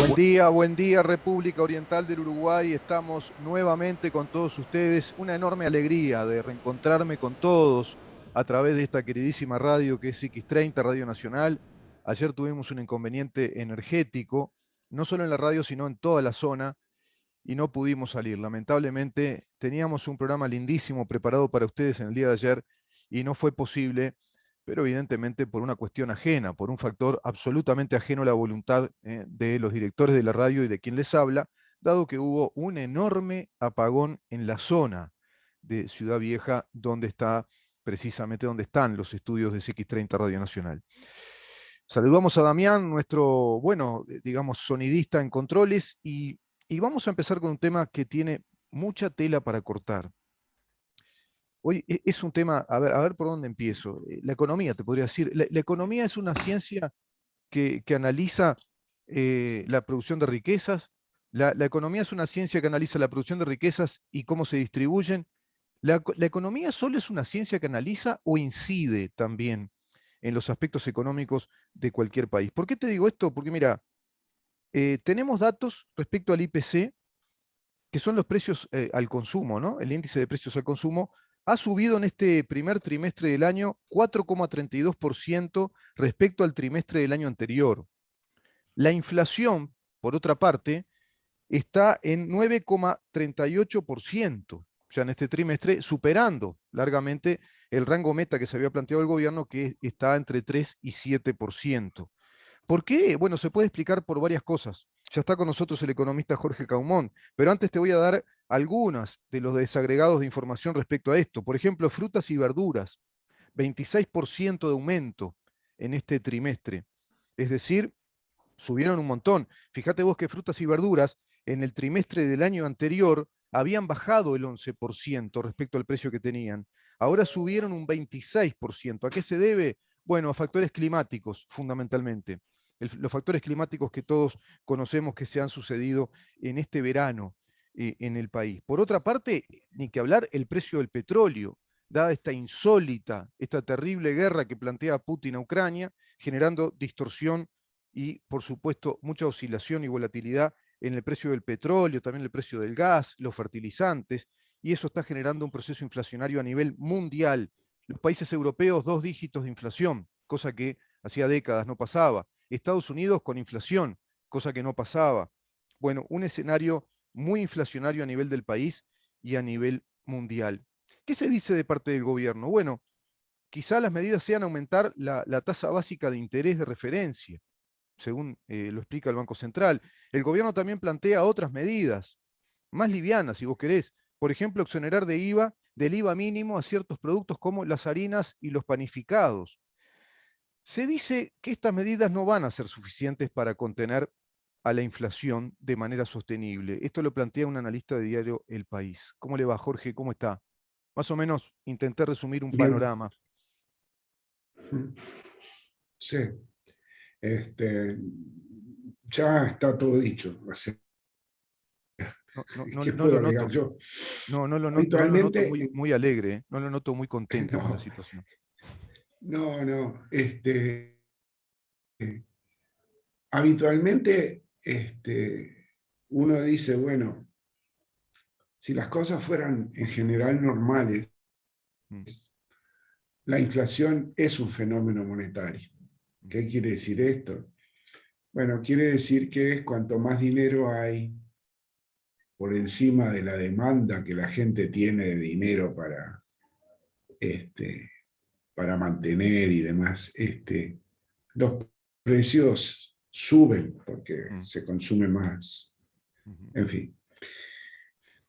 Buen día República Oriental del Uruguay. Estamos nuevamente con todos ustedes. Una enorme alegría de reencontrarme con todos a través de esta queridísima radio que es X30, Radio Nacional. Ayer tuvimos un inconveniente energético, no solo en la radio, sino en toda la zona, y no pudimos salir. Lamentablemente teníamos un programa lindísimo preparado para ustedes en el día de ayer y no fue posible, pero evidentemente por una cuestión ajena, por un factor absolutamente ajeno a la voluntad de los directores de la radio y de quien les habla, dado que hubo un enorme apagón en la zona de Ciudad Vieja, donde está precisamente donde están los estudios de CX30 Radio Nacional. Saludamos a Damián, nuestro, bueno, digamos, sonidista en controles, y vamos a empezar con un tema que tiene mucha tela para cortar. Hoy es un tema, a ver por dónde empiezo. La economía, te podría decir. La economía es una ciencia que analiza la producción de riquezas. La economía es una ciencia que analiza la producción de riquezas y cómo se distribuyen. La economía solo es una ciencia que analiza o incide también en los aspectos económicos de cualquier país. ¿Por qué te digo esto? Porque mira, tenemos datos respecto al IPC, que son los precios al consumo, ¿no? El índice de precios al consumo ha subido en este primer trimestre del año 4,32% respecto al trimestre del año anterior. La inflación, por otra parte, está en 9,38%, ya en este trimestre, superando largamente el rango meta que se había planteado el gobierno, que está entre 3 y 7%. ¿Por qué? Bueno, se puede explicar por varias cosas. Ya está con nosotros el economista Jorge Caumón, pero antes te voy a dar algunas de los desagregados de información respecto a esto. Por ejemplo, frutas y verduras, 26% de aumento en este trimestre. Es decir, subieron un montón. Fíjate vos que frutas y verduras en el trimestre del año anterior habían bajado el 11% respecto al precio que tenían. Ahora subieron un 26%. ¿A qué se debe? Bueno, a factores climáticos, fundamentalmente. Los factores climáticos que todos conocemos que se han sucedido en este verano en el país. Por otra parte, ni que hablar el precio del petróleo, dada esta insólita, esta terrible guerra que plantea Putin a Ucrania, generando distorsión y, por supuesto, mucha oscilación y volatilidad en el precio del petróleo, también el precio del gas, los fertilizantes, y eso está generando un proceso inflacionario a nivel mundial. Los países europeos, 2 dígitos de inflación, cosa que hacía décadas no pasaba. Estados Unidos con inflación, cosa que no pasaba. Bueno, un escenario muy inflacionario a nivel del país y a nivel mundial. ¿Qué se dice de parte del gobierno? Bueno, quizá las medidas sean aumentar la tasa básica de interés de referencia, según lo explica el Banco Central. El gobierno también plantea otras medidas, más livianas, si vos querés. Por ejemplo, exonerar de IVA, del IVA mínimo a ciertos productos como las harinas y los panificados. Se dice que estas medidas no van a ser suficientes para contener a la inflación de manera sostenible. Esto lo plantea un analista de diario El País. ¿Cómo le va, Jorge? ¿Cómo está? Más o menos intenté resumir un Bien, panorama. sí, este, ya está todo dicho. O sea, No, no, no, ¿qué no lo puedo agregar noto. yo? No lo noto Habitualmente, muy alegre, ¿eh? No lo noto muy contento con la no, situación. no, habitualmente uno dice, bueno, si las cosas fueran en general normales, Mm, la inflación es un fenómeno monetario. mm, ¿Qué quiere decir esto? Bueno, quiere decir que cuanto más dinero hay por encima de la demanda que la gente tiene de dinero este, para mantener y demás, los precios suben porque mm, se consume más. ujú. En fin.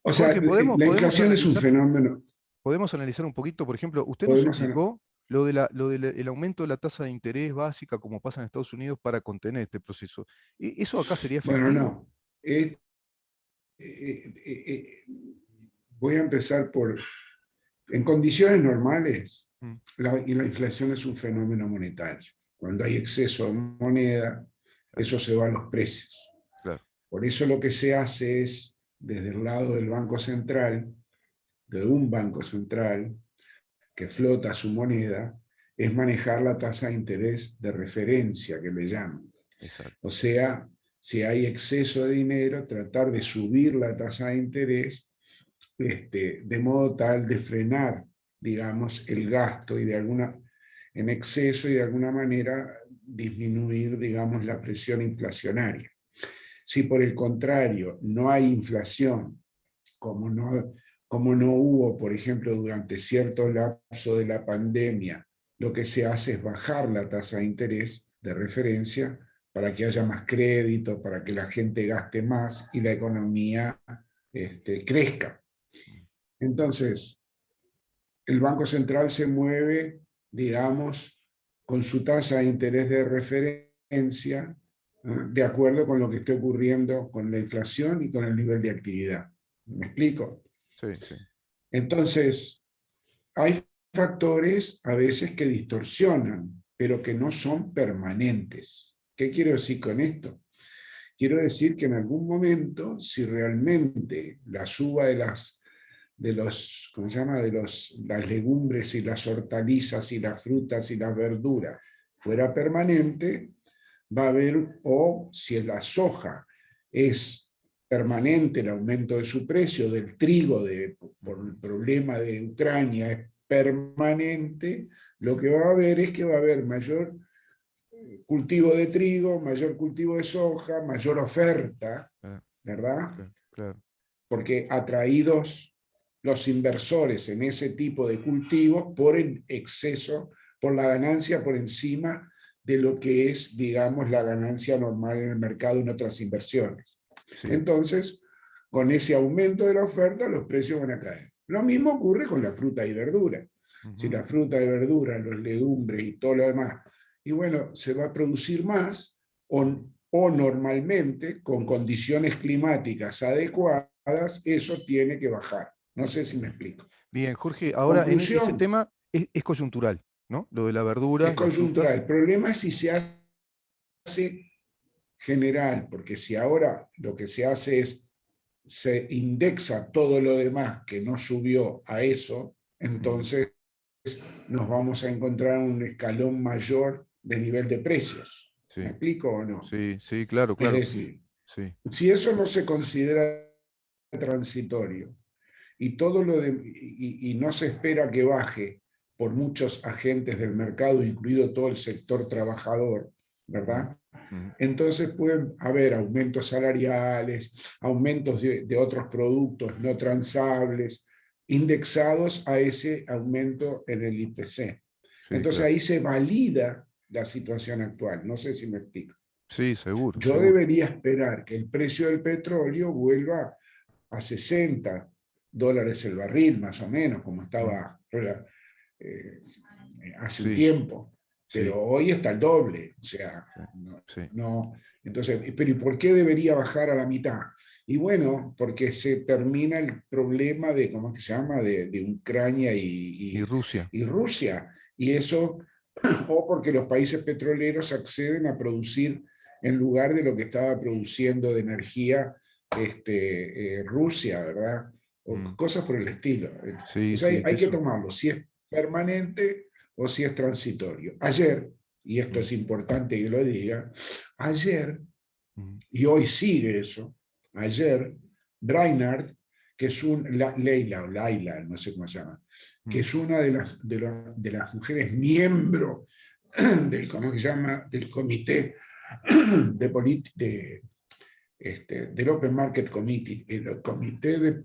O sea, Jorge, ¿podemos, la podemos inflación es un analizar, fenómeno. podemos analizar un poquito? Por ejemplo, usted nos Podemos. explicó lo del aumento de la tasa de interés básica, como pasa en Estados Unidos, para contener este proceso. ¿Eso acá sería Bueno, efectivo? no. Voy a empezar por. En condiciones normales, Mm, y la inflación es un fenómeno monetario. Cuando hay exceso de moneda, claro, eso se va a los precios. claro. Por eso lo que se hace es, desde el lado del Banco Central, de un Banco Central que flota su moneda, es manejar la tasa de interés de referencia que le llaman. Exacto. O sea, si hay exceso de dinero, tratar de subir la tasa de interés de modo tal de frenar, digamos, el gasto y en exceso y de alguna manera disminuir, digamos, la presión inflacionaria. Si por el contrario no hay inflación, como no hubo, por ejemplo, durante cierto lapso de la pandemia, lo que se hace es bajar la tasa de interés de referencia para que haya más crédito, para que la gente gaste más y la economía crezca. Entonces, el Banco Central se mueve, digamos, con su tasa de interés de referencia, de acuerdo con lo que esté ocurriendo con la inflación y con el nivel de actividad. ¿Me explico? Sí, sí. Entonces, hay factores a veces que distorsionan, pero que no son permanentes. ¿Qué quiero decir con esto? Quiero decir que en algún momento, si realmente la suba ¿cómo se llama? Las legumbres y las hortalizas y las frutas y las verduras fuera permanente, va a haber, o si la soja es permanente, el aumento de su precio, del trigo por el problema de Ucrania es permanente, lo que va a haber es que va a haber mayor cultivo de trigo, mayor cultivo de soja, mayor oferta, ¿verdad? Claro. Porque atraídos los inversores en ese tipo de cultivos por el exceso, por la ganancia por encima de lo que es, digamos, la ganancia normal en el mercado en otras inversiones. Sí. Entonces, con ese aumento de la oferta, los precios van a caer. Lo mismo ocurre con la fruta y verdura. Si la fruta y verdura, los legumbres y todo lo demás, y bueno, se va a producir más o normalmente, con condiciones climáticas adecuadas, eso tiene que bajar. No sé si me explico. Bien, Jorge, ahora ese Conclusión, tema es coyuntural, ¿no? Lo de la verdura, es las frutas. coyuntural. El problema es si se hace general, porque si ahora lo que se hace es, se indexa todo lo demás que no subió a eso, entonces nos vamos a encontrar un escalón mayor de nivel de precios. Sí, ¿Me explico o no? sí, sí, claro, Es claro. decir, Sí. si eso no se considera transitorio y, y no se espera que baje por muchos agentes del mercado, incluido todo el sector trabajador, ¿verdad? Entonces pueden haber aumentos salariales, aumentos de otros productos no transables, indexados a ese aumento en el IPC. Sí, Entonces claro. ahí se valida la situación actual. No sé si me explico. Sí, seguro, Yo seguro. debería esperar que el precio del petróleo vuelva a $60 el barril, más o menos, como estaba eh, hace un Sí, tiempo, sí, pero hoy está el doble, o sea, sí, no, sí. no, entonces, pero ¿y por qué debería bajar a la mitad? Y bueno, porque se termina el problema de, ¿cómo se llama?, de Ucrania Y Rusia. y Rusia, y eso, o porque los países petroleros acceden a producir en lugar de lo que estaba produciendo de energía Rusia, ¿verdad? O cosas por el estilo. Sí, Entonces sí, hay que eso. tomarlo, si es permanente o si es transitorio. Ayer, y esto es importante que lo diga, ayer, y hoy sigue eso, ayer, Reinhardt, que es Leila o Laila, no sé cómo se llama, que es una de las mujeres miembro ¿cómo se llama?, del comité del Open Market Committee, el comité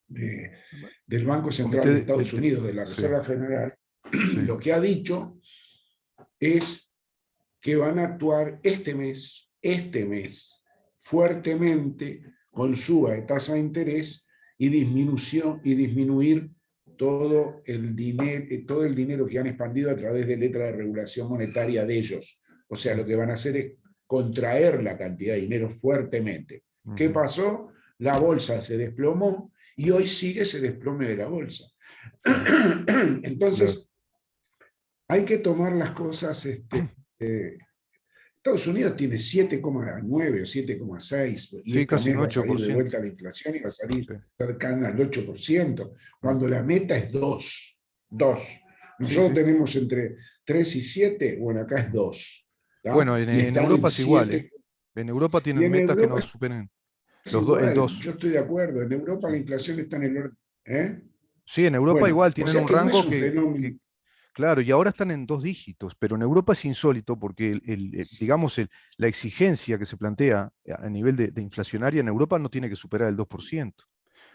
del Banco Central Comité de Estados Unidos, de la sí, Reserva Federal, sí. lo que ha dicho es que van a actuar este mes, fuertemente con suba de tasa de interés y disminuir todo el dinero que han expandido a través de letra de regulación monetaria de ellos. O sea, lo que van a hacer es contraer la cantidad de dinero fuertemente. ¿Qué pasó? La bolsa se desplomó y hoy sigue ese desplome de la bolsa. Claro. Entonces, hay que tomar las cosas. Estados Unidos tiene 7,9 o 7,6 y Sí, este casi un mes va a salir de 8%. vuelta la inflación y va a salir Sí. cercana al 8%, cuando la meta es 2. Sí, Nosotros sí. tenemos entre 3 y 7, bueno, acá es 2. ¿tá? Bueno, Y en están en Europa es igual, ¿eh? 7. En Europa Y tienen en metas que no Europa superen es el igual, 2. yo estoy de acuerdo. En Europa la Sí. inflación está en el orden. ¿Eh? Sí, en Europa Bueno, igual o tienen sea un que no es rango un fenómeno. claro, y ahora están en 2 dígitos, pero en Europa es insólito porque, digamos, la exigencia que se plantea a nivel de inflacionaria en Europa no tiene que superar el 2%.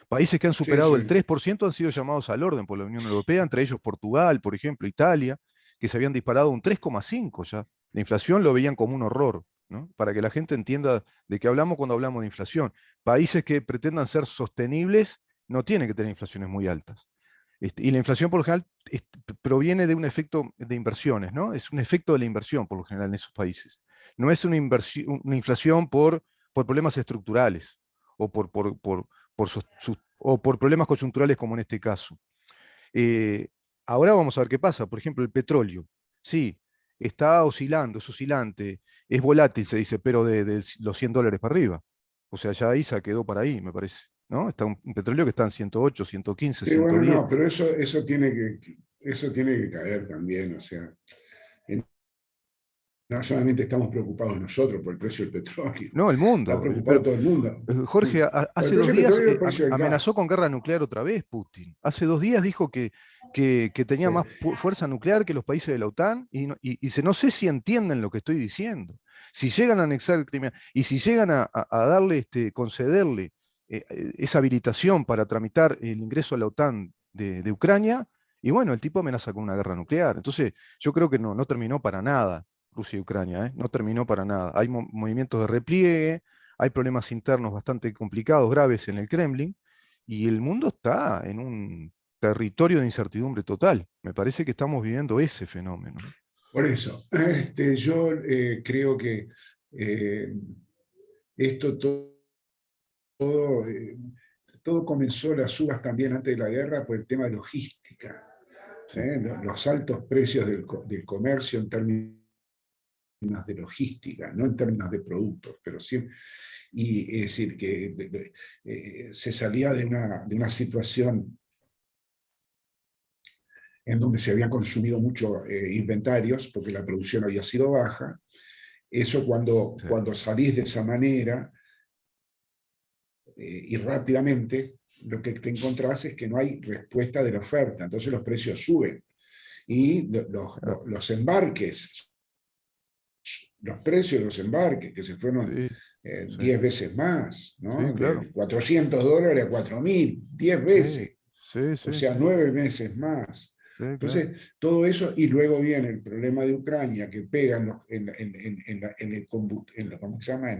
Países que han Sí, superado el sí. 3% han sido llamados al orden por la Unión Europea, entre ellos Portugal, por ejemplo, Italia, que se habían disparado un 3,5 ya. La inflación lo veían como un horror, ¿no? Para que la gente entienda de qué hablamos cuando hablamos de inflación. Países que pretendan ser sostenibles no tienen que tener inflaciones muy altas. Y la inflación, por lo general, proviene de un efecto de inversiones, ¿no? Es un efecto de la inversión, por lo general, en esos países. No es una inflación por problemas estructurales o o por problemas coyunturales como en este caso. Eh, Ahora vamos a ver qué pasa. Por ejemplo, el petróleo. Sí, está oscilando, es oscilante, es volátil, se dice, pero de los $100 para arriba. O sea, ya ahí se quedó para ahí, me parece. ¿No? Está un petróleo que está en 108, 115, Sí, bueno, 110. no, pero eso tiene que caer también. O sea, en- no solamente estamos preocupados nosotros por el precio del petróleo, No, el está mundo. preocupado Pero todo el mundo. Jorge, Por el hace dos precio del días petróleo y el precio del amenazó gas. con guerra nuclear otra vez Putin. Hace 2 días dijo que tenía Sí. más fuerza nuclear que los países de la OTAN y dice, no sé si entienden lo que estoy diciendo. Si llegan a anexar Crimea y si llegan a darle, concederle esa habilitación para tramitar el ingreso a la OTAN de Ucrania, y bueno, el tipo amenaza con una guerra nuclear. Entonces, yo creo que no terminó para nada Rusia y Ucrania, ¿eh? No terminó para nada. Hay movimientos de repliegue, hay problemas internos bastante complicados, graves en el Kremlin, y el mundo está en un territorio de incertidumbre total. Me parece que estamos viviendo ese fenómeno, ¿no? Por eso, yo creo que eh, esto todo, todo comenzó las subas también antes de la guerra por el tema de logística, Sí, los altos precios del comercio en términos de logística, no en términos de productos, pero sí, y es decir, que se salía de una situación en donde se habían consumido muchos inventarios porque la producción había sido baja. Eso sí, cuando salís de esa manera y rápidamente, lo que te encontrás es que no hay respuesta de la oferta, entonces los precios suben. Y claro. los embarques, los precios de los embarques que se fueron Sí, sí, 10 veces más, sí, ¿no? claro. De $400 a 4.000, 10 Sí, veces, sí, o sí, sea, sí, 9 meses más. sí, claro. Entonces, todo eso, y luego viene el problema de Ucrania, que pega ¿cómo se llama?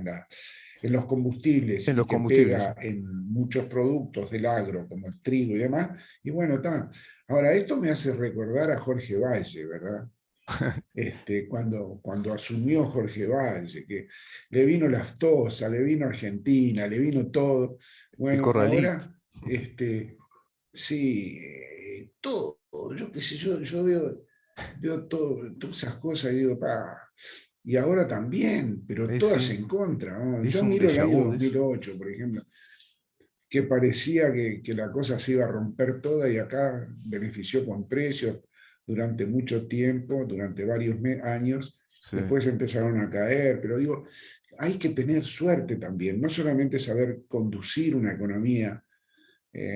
En los combustibles En y los que combustibles, sí. pega en muchos productos del agro, como el trigo y demás. Y bueno, está. Ahora, esto me hace recordar a Jorge Valle, ¿verdad? Cuando asumió Jorge Valle, que le vino la aftosa, le vino Argentina, le vino todo. El Bueno, corralito. ahora, sí, todo, yo qué sé, yo veo todas esas cosas y digo, pa, y ahora también, pero todas Sí, en contra, ¿no? es Yo un miro el déjà año vu de eso. 2008, por ejemplo, que parecía que la cosa se iba a romper toda y acá benefició con precios durante mucho tiempo, durante varios años, Sí, después empezaron a caer, pero digo, hay que tener suerte también, no solamente saber conducir una economía,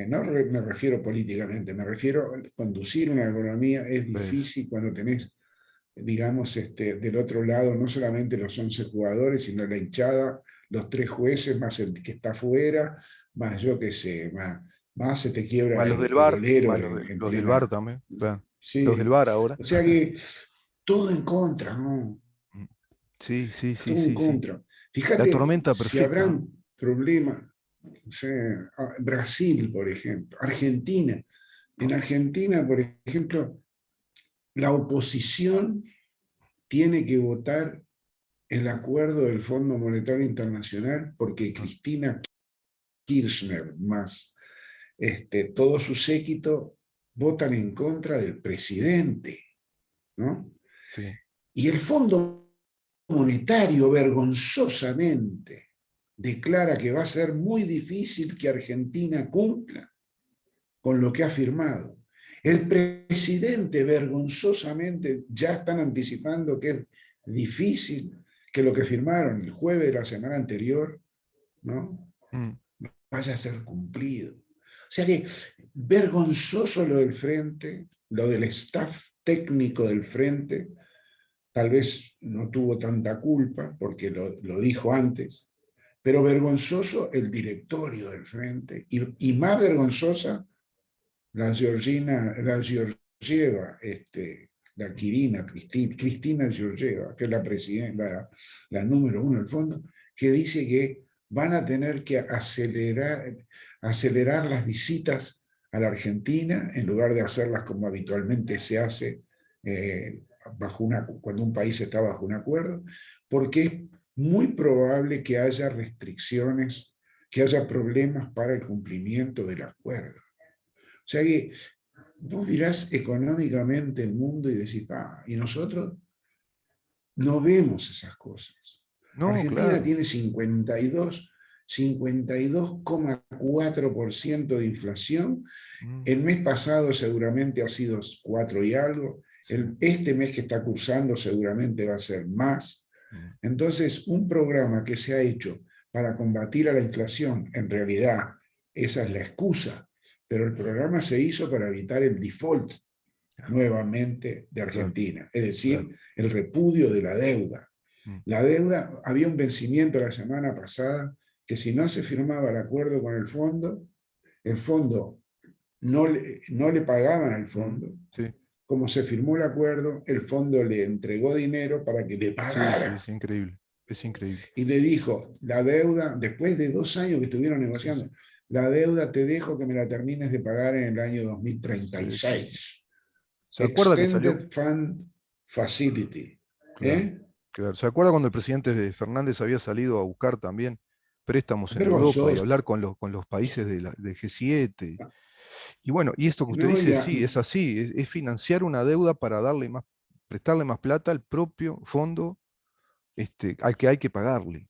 no me refiero políticamente, me refiero a conducir una economía es eso. difícil cuando tenés, digamos, del otro lado no solamente los 11 jugadores, sino la hinchada, los 3 jueces, más el que está afuera, más yo qué sé, más se te quiebra Más los del el bar, velero más en los del bar plena. también, claro. Los del Sí, bar ahora. o sea que todo en contra, ¿no? Mm. Sí, sí, sí, Todo en sí, sí. contra. La Fíjate tormenta si perfecta, ¿no? habrán problemas, no sé, Brasil, por ejemplo, Argentina. En Argentina, por ejemplo, la oposición tiene que votar el acuerdo del Fondo Monetario Internacional porque Ah, Cristina Kirchner más todo su séquito votan en contra del presidente, ¿no? sí. Y el Fondo Monetario vergonzosamente declara que va a ser muy difícil que Argentina cumpla con lo que ha firmado. El presidente vergonzosamente ya están anticipando que difícil que lo que firmaron el jueves de la semana anterior, ¿no?, vaya a ser cumplido. O sea que vergonzoso lo del frente, lo del staff técnico del frente, tal vez no tuvo tanta culpa porque lo dijo antes, pero vergonzoso el directorio del frente y más vergonzosa la Georgieva, la Kirina, Cristina Georgieva, que es la presidenta, la número uno del fondo, que dice que van a tener que acelerar las visitas a la Argentina en lugar de hacerlas como habitualmente se hace cuando un país está bajo un acuerdo, porque es muy probable que haya restricciones, que haya problemas para el cumplimiento del acuerdo. O sea que vos mirás económicamente el mundo y decís, y nosotros no vemos esas cosas. No, Argentina claro. tiene 52,4% de inflación. El mes pasado seguramente ha sido 4 y algo. Sí. Este mes que está cursando seguramente va a ser más. Entonces, un programa que se ha hecho para combatir a la inflación, en realidad, esa es la excusa, pero el programa se hizo para evitar el default nuevamente de Argentina, es decir, el repudio de la deuda. La deuda, había un vencimiento la semana pasada que si no se firmaba el acuerdo con el fondo no le pagaban al fondo. Sí. Como se firmó el acuerdo, el fondo le entregó dinero para que le pagara. Sí, es increíble. Es increíble. Y le dijo, la deuda, después de 2 años que estuvieron negociando, la deuda te dejo que me la termines de pagar en el año 2036. ¿Se acuerda que salió? Extended Fund Facility. Claro, claro. ¿Se acuerda cuando el presidente Fernández había salido a buscar también préstamos en Europa y Vergonzoso. hablar con los países de G7? Y bueno, y esto que usted No, dice, sí, es así, es financiar una deuda para prestarle más plata al propio fondo al que hay que pagarle.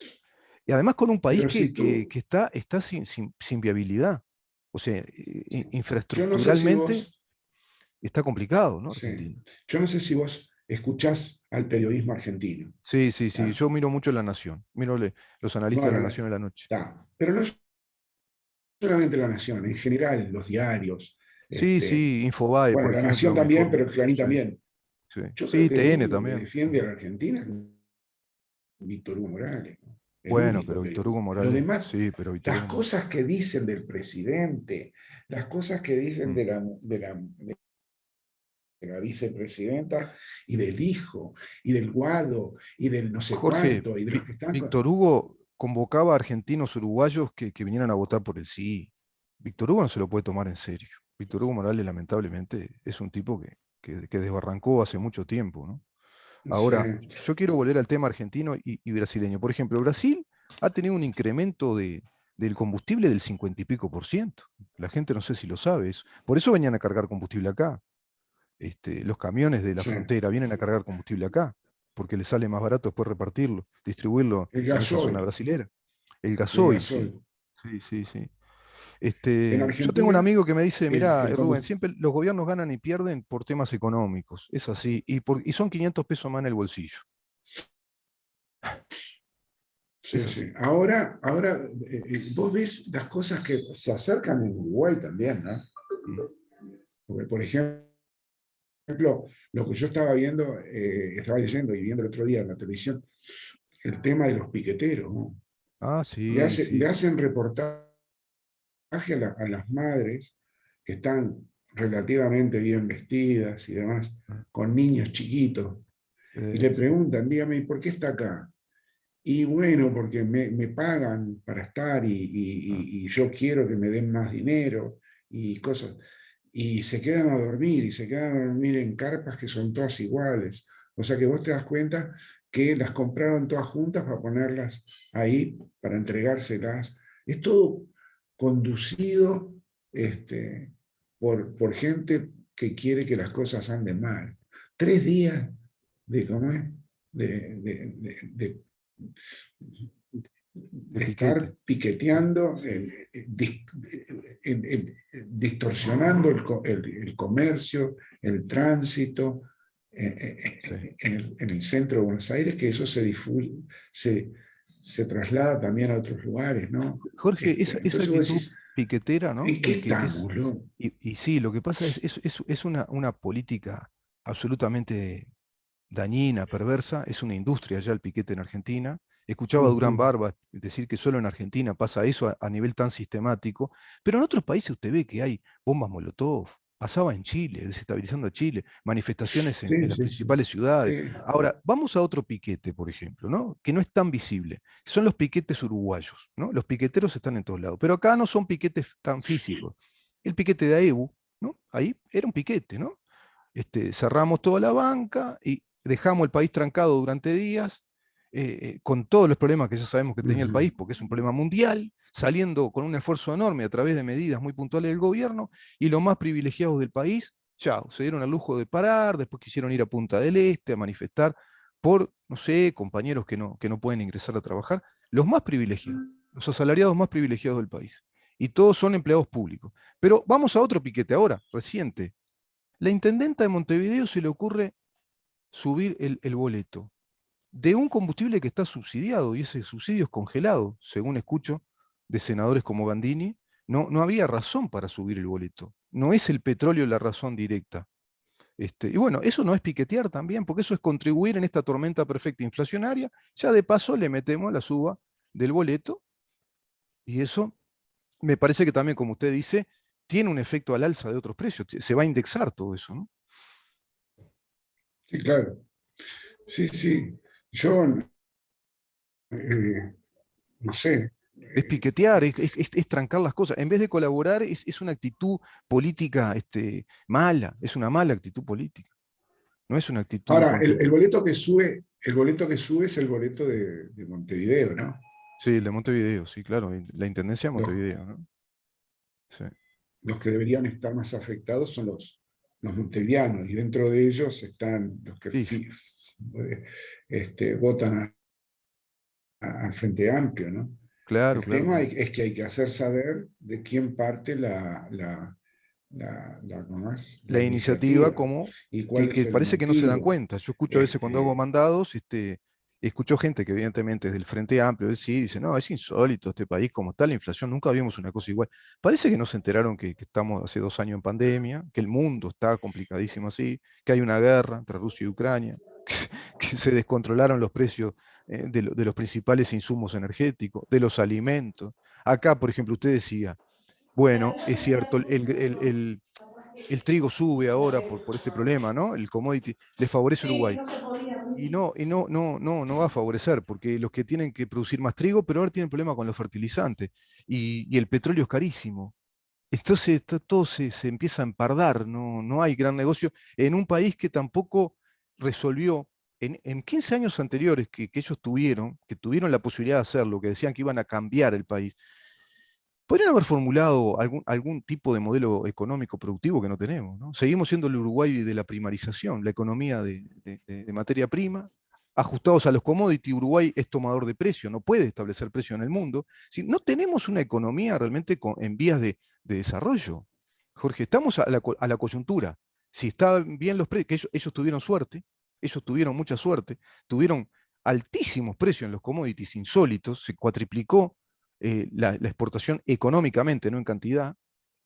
Y además con un país pero si tú, que está sin viabilidad. O sea, yo no sé si infraestructuralmente vos, está complicado, ¿no? sí, Argentina. yo no sé si vos escuchás al periodismo argentino. Sí, sí, sí. ¿Tá? Yo miro mucho La Nación. Miro los analistas de La Bueno, Nación en la noche. pero no solamente La Nación, en general, los diarios. Sí, sí, Infobae, Bueno, por La Nación ejemplo, me también, informo. pero Clarín Sí, también. sí. Yo creo Sí, que el TN único que también. defiende a la Argentina es Víctor Hugo Morales, ¿no? El Bueno, único pero que... Víctor Hugo Lo Morales, demás, sí, pero Víctor las Hugo Morales. cosas que dicen del presidente, las cosas que dicen de la vicepresidenta y del hijo, y del Guado, y del no sé Jorge, cuánto, y de los que están con... Víctor Hugo convocaba a argentinos uruguayos que vinieran a votar por el sí. Víctor Hugo no se lo puede tomar en serio. Víctor Hugo Morales, lamentablemente, es un tipo que desbarrancó hace mucho tiempo, ¿no? Ahora, Sí, yo quiero volver al tema argentino y brasileño. Por ejemplo, Brasil ha tenido un incremento del combustible del 50 y pico por ciento. La gente no sé si lo sabe. Por eso venían a cargar combustible acá. Los camiones de la sí. frontera vienen a cargar combustible acá, porque les sale más barato después repartirlo, distribuirlo El en esa zona gasoil, brasilera. El el gasoil, sí. gasoil. Sí, sí, sí. En Yo tengo un Argentina, amigo que me dice, mira, el Rubén, combustible... siempre los gobiernos ganan y pierden por temas económicos. Es así. Y son 500 pesos más en el bolsillo. Sí, Es así. sí. Ahora vos ves las cosas que se acercan en Uruguay también, ¿no? Mm. Porque, por ejemplo, lo que yo estaba viendo, estaba leyendo y viendo el otro día en la televisión, el tema de los piqueteros, ¿no? Ah, Le, sí, hace, le sí. hacen reportaje a las madres que están relativamente bien vestidas y demás, Ah, con niños chiquitos, y le sí. preguntan, dígame, ¿por qué está acá? Y bueno, porque me pagan para estar Ah, y yo quiero que me den más dinero y cosas. Y se quedan a dormir y se quedan a dormir en carpas que son todas iguales. O sea que vos te das cuenta que las compraron todas juntas para ponerlas ahí, para entregárselas. Es todo conducido por gente que quiere que las cosas anden mal. 3 días de, ¿cómo es? De de de piquete. estar piqueteando, Sí. distorsionando el comercio, el tránsito, Sí. en el centro de Buenos Aires, que eso se traslada también a otros lugares, ¿no? Jorge, esa Entonces vos actitud decís, piquetera, ¿no? ¿en qué estamos, no? Y sí, lo que pasa es una política absolutamente dañina, perversa, es una industria ya el piquete en Argentina. Escuchaba a Durán Ujú. Barba decir que solo en Argentina pasa eso a nivel tan sistemático, pero en otros países usted ve que hay bombas Molotov, pasaba en Chile, desestabilizando a Chile, manifestaciones Sí, en las sí, sí. principales ciudades. Sí. Ahora, vamos a otro piquete, por ejemplo, ¿no? Que no es tan visible, son los piquetes uruguayos, ¿no? Los piqueteros están en todos lados, pero acá no son piquetes tan físicos. El piquete de AEBU, ¿no? Ahí era un piquete, ¿no? Cerramos toda la banca y dejamos el país trancado durante días, con todos los problemas que ya sabemos que tenía el Ujú. país, porque es un problema mundial, saliendo con un esfuerzo enorme a través de medidas muy puntuales del gobierno, y los más privilegiados del país, chao, se dieron al lujo de parar, después quisieron ir a Punta del Este a manifestar por, no sé, compañeros que no pueden ingresar a trabajar, los más privilegiados, los asalariados más privilegiados del país. Y todos son empleados públicos. Pero vamos a otro piquete ahora, reciente. La intendenta de Montevideo se le ocurre subir el boleto de un combustible que está subsidiado y ese subsidio es congelado, según escucho de senadores como Gandini. No había razón para subir el boleto. No es el petróleo la razón directa. Y bueno, eso no es piquetear también, porque eso es contribuir en esta tormenta perfecta inflacionaria. Ya de paso le metemos la suba del boleto y eso me parece que también, como usted dice, tiene un efecto al alza de otros precios. Se va a indexar todo eso, ¿no? Sí, claro. Sí, sí. Yo, eh, no sé. Es piquetear, es trancar las cosas. En vez de colaborar, es una actitud política mala, es una mala actitud política. No es una actitud Ahora, constructiva. el boleto que sube es el boleto de Montevideo, ¿no? Sí, el de Montevideo, sí, claro, la Intendencia de Los, Montevideo, ¿no? Sí, los que deberían estar más afectados son los montevideanos, y dentro de ellos están los que sí, votan al Frente Amplio, ¿no? claro, El claro, tema claro. es que hay que hacer saber de quién parte ¿cómo es? La La iniciativa iniciativa como y cuál es que el parece que no se dan motivo. cuenta. Yo escucho a veces cuando hago Este, mandados, escucho gente que evidentemente es del Frente Amplio, él sí, dice, no, es insólito este país, como está la inflación, nunca vimos una cosa igual. Parece que no se enteraron que estamos hace 2 años en pandemia, que el mundo está complicadísimo así, que hay una guerra entre Rusia y Ucrania, que se descontrolaron los precios de los principales insumos energéticos, de los alimentos. Acá, por ejemplo, usted decía, bueno, es cierto, el trigo sube ahora por este problema, ¿no? El commodity le favorece a Uruguay. No va a favorecer, porque los que tienen que producir más trigo, pero ahora tienen problema con los fertilizantes. Y el petróleo es carísimo. Entonces todo se empieza a empardar, no hay gran negocio en un país que tampoco resolvió, en 15 años anteriores que ellos tuvieron, que tuvieron la posibilidad de hacerlo, que decían que iban a cambiar el país, podrían haber formulado algún tipo de modelo económico productivo que no tenemos, ¿no? Seguimos siendo el Uruguay de la primarización, la economía de materia prima, ajustados a los commodities. Uruguay es tomador de precio, no puede establecer precio en el mundo. Si no tenemos una economía realmente en vías de desarrollo. Jorge, estamos a la coyuntura. Si están bien los precios, que ellos tuvieron suerte, ellos tuvieron mucha suerte, tuvieron altísimos precios en los commodities insólitos, se cuatriplicó la exportación económicamente, no en cantidad,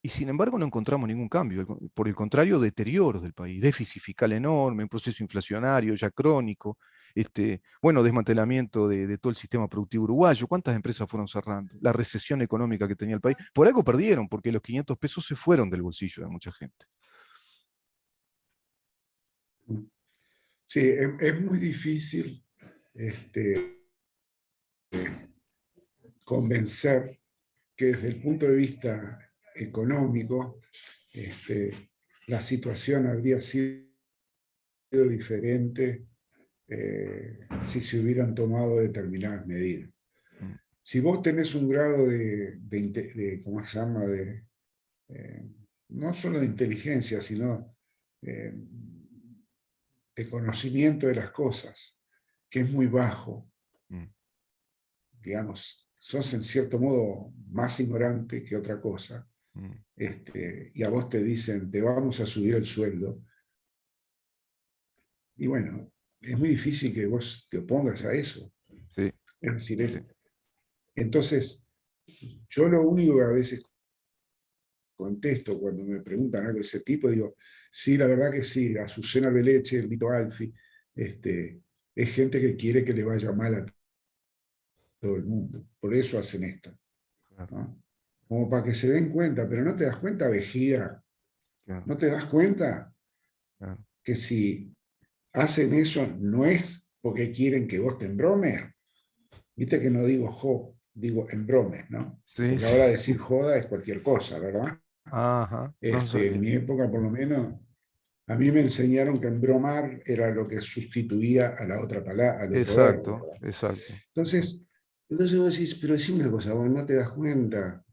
y sin embargo no encontramos ningún cambio. Por el contrario, deterioros del país, déficit fiscal enorme, un proceso inflacionario ya crónico, bueno, desmantelamiento de todo el sistema productivo uruguayo. ¿Cuántas empresas fueron cerrando? La recesión económica que tenía el país. Por algo perdieron, porque los 500 pesos se fueron del bolsillo de mucha gente. sí, es muy difícil este, convencer que desde el punto de vista económico, la situación habría sido diferente si se hubieran tomado determinadas medidas. Mm. Si vos tenés un grado ¿cómo se llama? Eh, no solo de inteligencia, sino eh, de conocimiento de las cosas, que es muy bajo, Mm. digamos, sos en cierto modo más ignorante que otra cosa, Mm. y a vos te dicen, te vamos a subir el sueldo, Y bueno, es muy difícil que vos te opongas a eso. Sí, Es decir, sí. entonces, yo lo único que a veces contesto cuando me preguntan algo de ese tipo, digo, sí, la verdad que sí, Azucena Beleche, el Lito Alfi, es gente que quiere que le vaya mal a todo el mundo. Por eso hacen esto, Claro, ¿no? Como para que se den cuenta, pero no te das cuenta, vejiga, claro, no te das cuenta claro. que si hacen eso no es porque quieren que vos te embromes. Viste que no digo digo embromes, ¿no? Sí, Porque sí. ahora decir joda es cualquier cosa, ¿verdad? Ajá, no En sabía. mi época, por lo menos, a mí me enseñaron que embromar era lo que sustituía a la otra palabra, al otro verbo, Exacto, ¿verdad? exacto, exacto. Entonces vos decís, pero decime una cosa, vos no te das cuenta,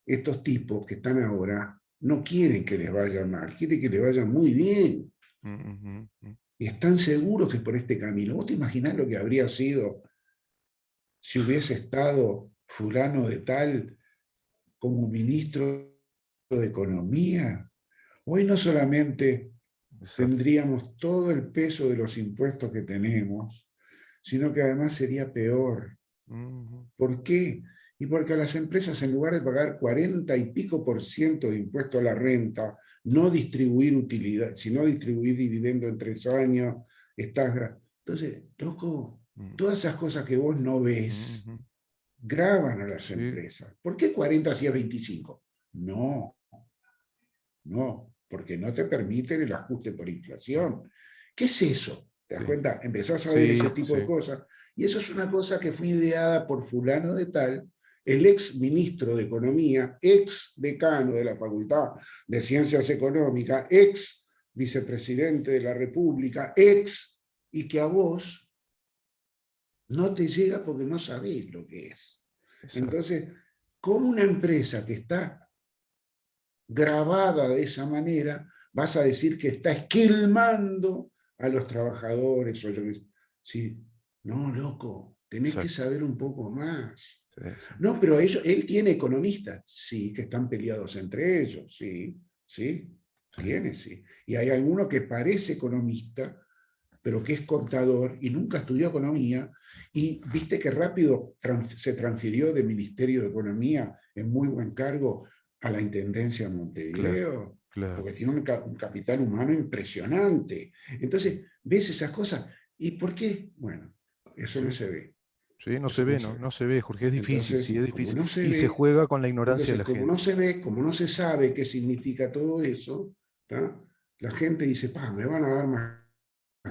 estos tipos que están ahora no quieren que les vaya mal, quieren que les vaya muy bien. Ujú, ujú. Y están seguros que por este camino. ¿Vos te imaginás lo que habría sido si hubiese estado fulano de tal como ministro de Economía? Hoy no solamente Exacto. tendríamos todo el peso de los impuestos que tenemos, sino que además sería peor. Ujú. ¿Por qué? Y porque a las empresas, en lugar de pagar 40 y pico por ciento de impuesto a la renta, no distribuir utilidad, sino distribuir dividendo en 3 años, entonces, loco, Mm, todas esas cosas que vos no ves ujú. graban a las Sí, empresas. ¿Por qué 40 si es 25? No, no, porque no te permiten el ajuste por claro. inflación. ¿Qué es eso? ¿Te das Sí, cuenta? Empezás a ver ese sí, tipo de sí. cosas. Y eso es una cosa que fue ideada por fulano de tal, el ex ministro de Economía, ex decano de la Facultad de Ciencias Económicas, ex vicepresidente de la República, y que a vos no te llega porque no sabés lo que es. Exacto. Entonces, como una empresa que está grabada de esa manera, vas a decir que está esquilmando a los trabajadores. Sí, no, loco, tenés que Exacto. saber un poco más. Sí, sí. No, pero él tiene economistas, sí, que están peleados entre ellos, sí, sí, Sí. tiene, sí. Y hay alguno que parece economista, pero que es contador y nunca estudió economía, y viste que rápido se transfirió del Ministerio de Economía en muy buen cargo a la Intendencia de Claro, Montevideo, claro. porque tiene un capital humano impresionante. Entonces, ves esas cosas. ¿Y por qué? Bueno, eso no Sí, se ve. sí, no se Eso no ve, se ¿no? ve. No se ve, Jorge, es difícil, sí, Entonces, es como difícil. no se Y se ve, juega con la ignorancia de la como no gente. se ve, como no se sabe qué significa todo eso, ¿tá? La gente dice, me van a dar más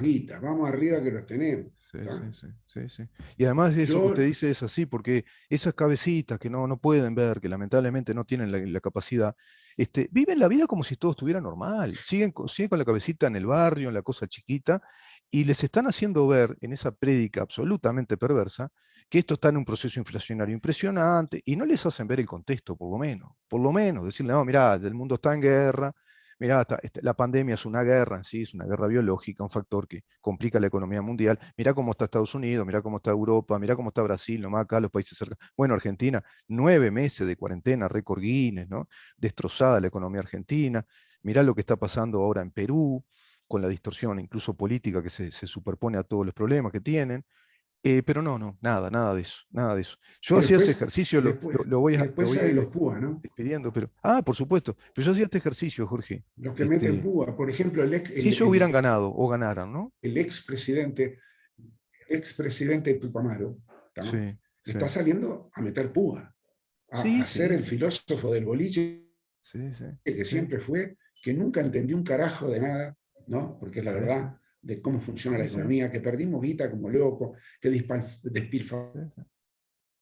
guita, vamos arriba que los tenemos. Sí, sí, ¿Tá? sí, sí, sí. Y además eso que usted Yo, dice es así, porque esas cabecitas que no pueden ver, que lamentablemente no tienen la capacidad, viven la vida como si todo estuviera normal. Siguen con la cabecita en el barrio, en la cosa chiquita, y les están haciendo ver en esa prédica absolutamente perversa que esto está en un proceso inflacionario impresionante, y no les hacen ver el contexto, por lo menos, decirle, no, mirá, el mundo está en guerra. Mirá, la pandemia es una guerra en sí, es una guerra biológica, un factor que complica la economía mundial. Mirá cómo está Estados Unidos, mirá cómo está Europa, mirá cómo está Brasil, nomás acá los países cerca. Bueno, Argentina, 9 meses de cuarentena, récord Guinness, ¿no? Destrozada la economía argentina. Mirá lo que está pasando ahora en Perú, con la distorsión incluso política que se superpone a todos los problemas que tienen. Pero nada de eso, nada de eso. Yo y hacía ese después, ejercicio, y después, y lo después voy a salen ir los púas, ¿no? despidiendo, pero. Por supuesto. Pero yo hacía este ejercicio, Jorge. Los que meten Este, púa. Por ejemplo, si ellos hubieran ganado o ganaran, ¿no? el expresidente Tupamaro, ¿tá? Sí, sí. Está saliendo a meter púa, Sí, a ser sí, el filósofo del boliche sí, sí, que sí, siempre fue, que nunca entendió un carajo de nada, ¿no? Porque es la sí, sí, verdad de cómo funciona la sí, sí, economía, que perdimos guita como loco, que despilfarró sí,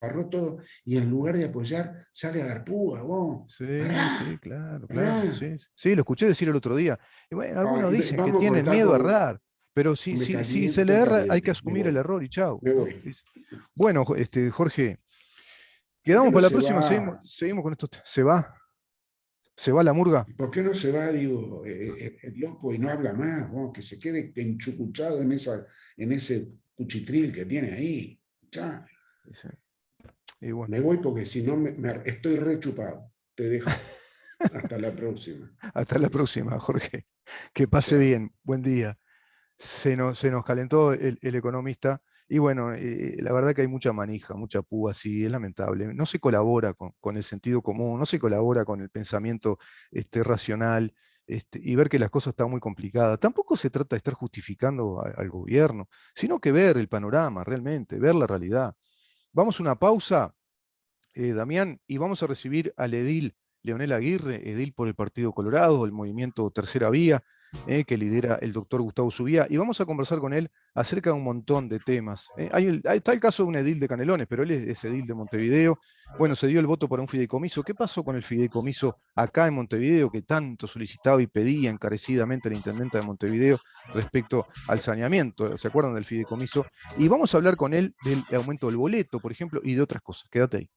sí. todo, y en lugar de apoyar, sale a dar púa, vos. Sí, sí, Pará, claro, claro, pará. sí, sí, lo escuché decir el otro día. Y bueno, algunos dicen que Vamos a tienen cortar miedo a porque errar, pero si se le estoy erra, hay que caliente, asumir el error y chau, me ¿no? voy. Bueno, Jorge, ¿Por qué quedamos no para la se próxima, va? seguimos con esto. ¿Se va la murga? ¿Por qué no se va, digo, el loco y no habla más? Vos, que se quede enchucuchado en ese cuchitril que tiene ahí. Ya, Dice, y bueno, me voy porque si no estoy rechupado. Te dejo. Hasta la próxima. hasta la próxima, Jorge. Que pase Chao. bien. Buen día. Se nos calentó el economista. Y bueno, la verdad que hay mucha manija, mucha púa, sí, es lamentable. No se colabora con el sentido común, no se colabora con el pensamiento racional, y ver que las cosas están muy complicadas. Tampoco se trata de estar justificando al gobierno, sino que ver el panorama realmente, ver la realidad. Vamos a una pausa, Damián, y vamos a recibir al edil Leonel Aguirre, edil por el Partido Colorado, el movimiento Tercera Vía, que lidera el doctor Gustavo Subía, y vamos a conversar con él acerca de un montón de temas. Ahí está el caso de un edil de Canelones, pero él es edil de Montevideo. Bueno, se dio el voto para un fideicomiso. ¿Qué pasó con el fideicomiso acá en Montevideo, que tanto solicitaba y pedía encarecidamente la intendenta de Montevideo respecto al saneamiento? ¿Se acuerdan del fideicomiso? Y vamos a hablar con él del aumento del boleto, por ejemplo, y de otras cosas. Quédate ahí.